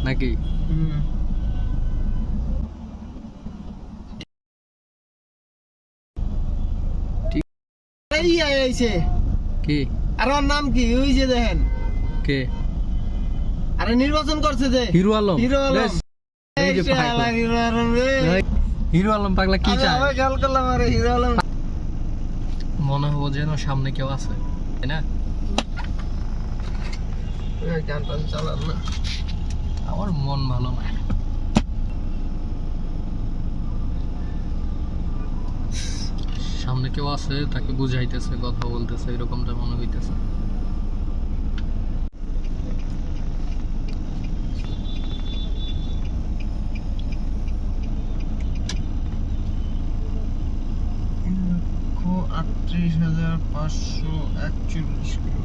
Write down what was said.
নাকি? কি আর ওর নাম কি? ওই যে দেখেন কে? আরে নির্বাচন করছে যে হিরো আলম। হিরো আলম। এই যে পাগলা। হিরো আলম পাগলা কি চায়? আমি খেয়াল করলাম আরে হিরো আলম মনে হবো যেন সামনে কেউ আছে, তাই না? গান টান চালান না, আমার মন ভালো না। সামনে কেউ আছে, তাকে বুঝাইতেছে, কথা বলতেছে, এরকমটা মনে হইতেছে। $38,541 কিলো।